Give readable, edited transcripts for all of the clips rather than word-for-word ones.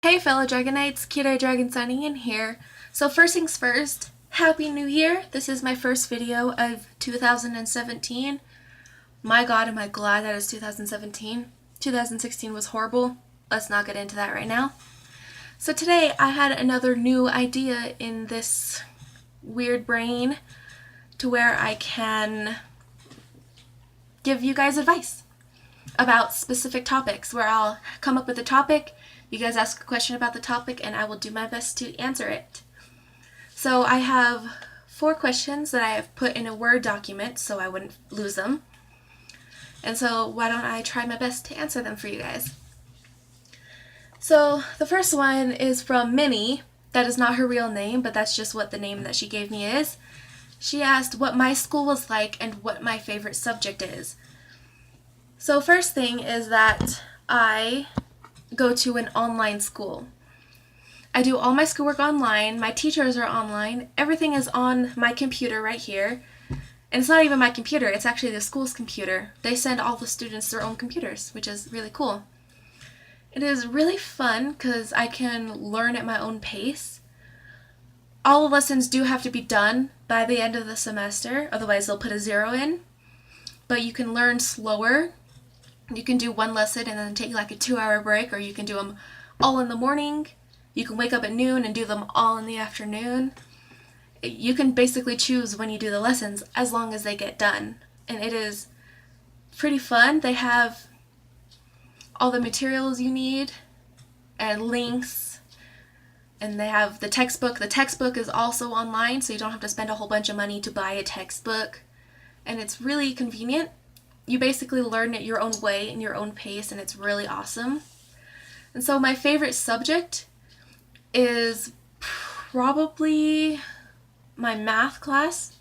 Hey fellow Dragonites, Kid Dragon signing in here. So first things first, Happy New Year! This is my first video of 2017. My god, am I glad that it's 2017. 2016 was horrible. Let's not get into that right now. So today I had another new idea in this weird brain to where I can give you guys advice about specific topics, where I'll come up with a topic, you guys ask a question about the topic, and I will do my best to answer it. So I have 4 questions that I have put in a Word document so I wouldn't lose them. And so why don't I try my best to answer them for you guys. So the first one is from Minnie. That is not her real name, but that's just what the name that she gave me is. She asked what my school was like and what my favorite subject is. So first thing is that I go to an online school. I do all my schoolwork online, my teachers are online, everything is on my computer right here. And it's not even my computer, it's actually the school's computer. They send all the students their own computers, which is really cool. It is really fun because I can learn at my own pace. All the lessons do have to be done by the end of the semester, otherwise they'll put a 0 in. But you can learn slower. You can do one lesson and then take like a 2-hour break, or you can do them all in the morning. You can wake up at noon and do them all in the afternoon. You can basically choose when you do the lessons as long as they get done. And it is pretty fun. They have all the materials you need and links. And they have the textbook. The textbook is also online, so you don't have to spend a whole bunch of money to buy a textbook. And it's really convenient. You basically learn at your own way, in your own pace, and it's really awesome. And so my favorite subject is probably my math class.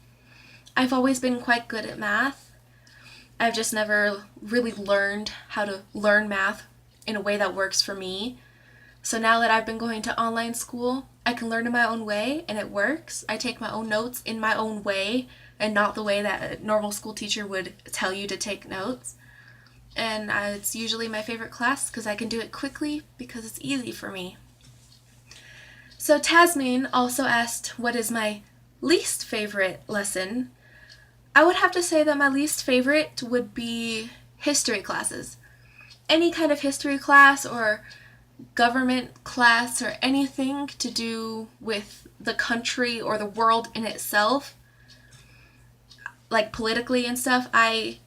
I've always been quite good at math. I've just never really learned how to learn math in a way that works for me. So now that I've been going to online school, I can learn in my own way, and it works. I take my own notes in my own way, and not the way that a normal school teacher would tell you to take notes. And it's usually my favorite class because I can do it quickly because it's easy for me. So Tasmin also asked what is my least favorite lesson. I would have to say that my least favorite would be history classes. Any kind of history class or government class or anything to do with the country or the world in itself, like politically and stuff, I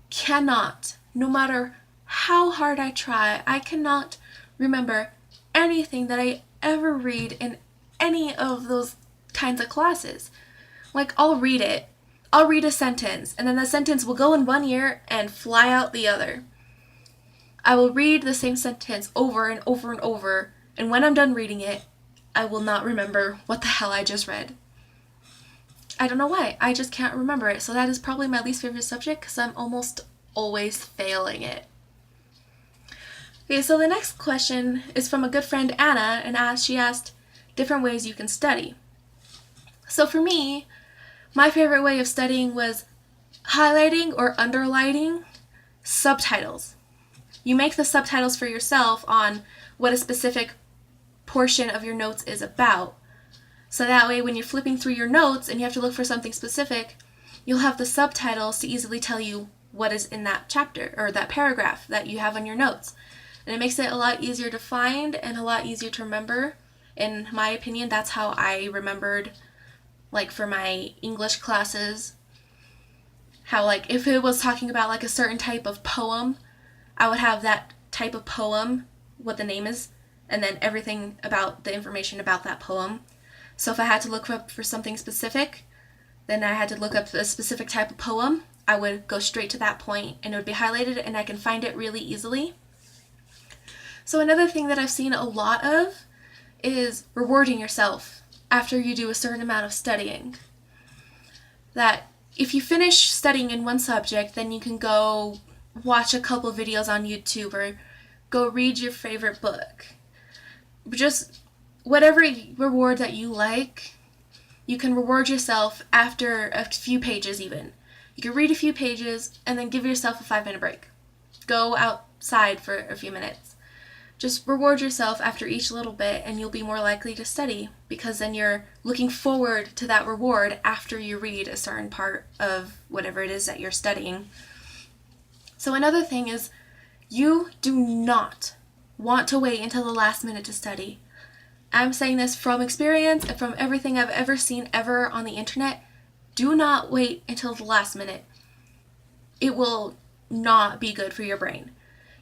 cannot, no matter how hard I try, I cannot remember anything that I ever read in any of those kinds of classes. Like, I'll read a sentence, and then the sentence will go in one ear and fly out the other. I will read the same sentence over and over and over, and when I'm done reading it, I will not remember what the hell I just read. I don't know why, I just can't remember it, so that is probably my least favorite subject because I'm almost always failing it. Okay, so the next question is from a good friend Anna, and she asked different ways you can study. So for me, my favorite way of studying was highlighting or underlining subtitles. You make the subtitles for yourself on what a specific portion of your notes is about. So that way when you're flipping through your notes and you have to look for something specific, you'll have the subtitles to easily tell you what is in that chapter or that paragraph that you have on your notes. And it makes it a lot easier to find and a lot easier to remember. In my opinion, that's how I remembered, like for my English classes, how like if it was talking about like a certain type of poem, I would have that type of poem, what the name is, and then everything about the information about that poem. So if I had to look up for something specific, then I had to look up a specific type of poem, I would go straight to that point and it would be highlighted and I can find it really easily. So another thing that I've seen a lot of is rewarding yourself after you do a certain amount of studying. That if you finish studying in one subject, then you can go watch a couple videos on YouTube or go read your favorite book. Just whatever reward that you like, you can reward yourself after a few pages even. You can read a few pages and then give yourself a 5-minute break. Go outside for a few minutes. Just reward yourself after each little bit and you'll be more likely to study, because then you're looking forward to that reward after you read a certain part of whatever it is that you're studying. So another thing is, you do not want to wait until the last minute to study. I'm saying this from experience and from everything I've ever seen ever on the internet. Do not wait until the last minute. It will not be good for your brain.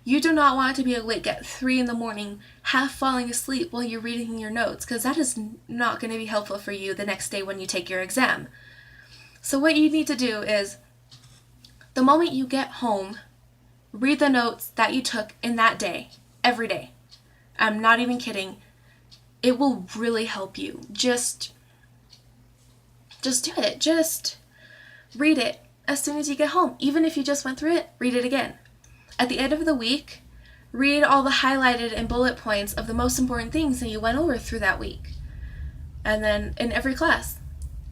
You do not want to be awake at 3 in the morning, half falling asleep while you're reading your notes, because that is not going to be helpful for you the next day when you take your exam. So what you need to do is, the moment you get home, read the notes that you took in that day, every day. I'm not even kidding. It will really help you. Just do it. Just read it as soon as you get home. Even if you just went through it, read it again. At the end of the week, read all the highlighted and bullet points of the most important things that you went over through that week. And then in every class.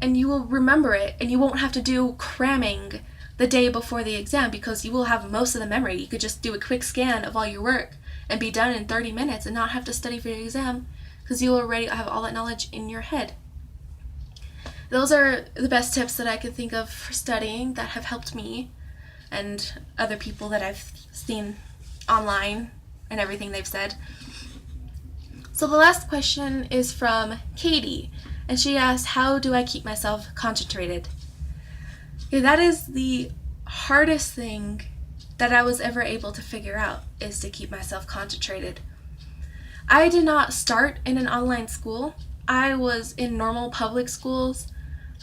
And you will remember it, and you won't have to do cramming the day before the exam, because you will have most of the memory. You could just do a quick scan of all your work and be done in 30 minutes and not have to study for your exam, because you already have all that knowledge in your head. Those are the best tips that I can think of for studying that have helped me and other people that I've seen online and everything they've said. So the last question is from Katie, and she asked, how do I keep myself concentrated? Okay, that is the hardest thing that I was ever able to figure out, is to keep myself concentrated. I did not start in an online school. I was in normal public schools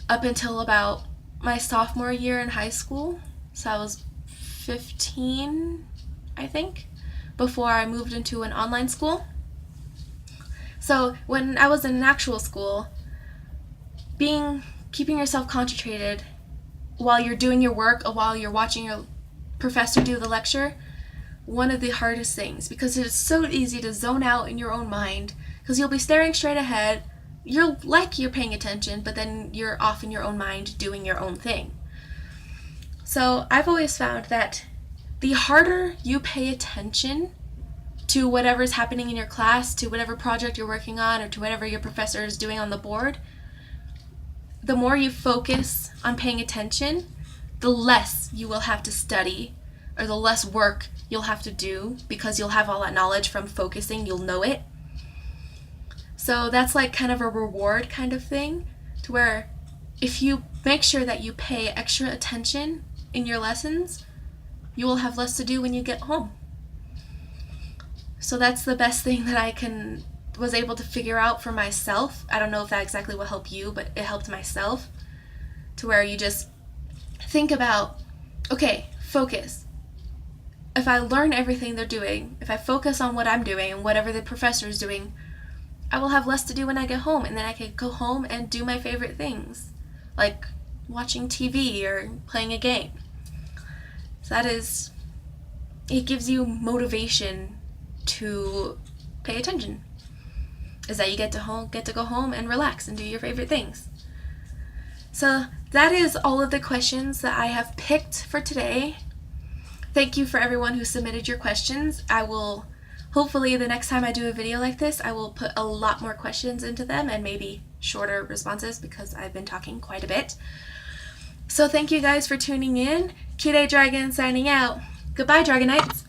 up until about my sophomore year in high school. So I was 15, I think, before I moved into an online school. So when I was in an actual school, keeping yourself concentrated while you're doing your work or while you're watching your professor do the lecture, one of the hardest things, because it's so easy to zone out in your own mind, because you'll be staring straight ahead. You're paying attention, but then you're off in your own mind doing your own thing. So I've always found that the harder you pay attention to whatever's happening in your class, to whatever project you're working on, or to whatever your professor is doing on the board, the more you focus on paying attention, the less you will have to study, or the less work you'll have to do, because you'll have all that knowledge from focusing. You'll know it. So that's like kind of a reward kind of thing, to where if you make sure that you pay extra attention in your lessons, you will have less to do when you get home. So that's the best thing that I was able to figure out for myself. I don't know if that exactly will help you, but it helped myself, to where you just think about, okay, focus. If I learn everything they're doing, if I focus on what I'm doing and whatever the professor is doing, I will have less to do when I get home, and then I can go home and do my favorite things, like watching TV or playing a game. So it gives you motivation to pay attention, is that you get to go home and relax and do your favorite things. So that is all of the questions that I have picked for today. Thank you for everyone who submitted your questions. I will, hopefully the next time I do a video like this, I will put a lot more questions into them and maybe shorter responses, because I've been talking quite a bit. So thank you guys for tuning in. Kide Dragon signing out. Goodbye, Dragonites.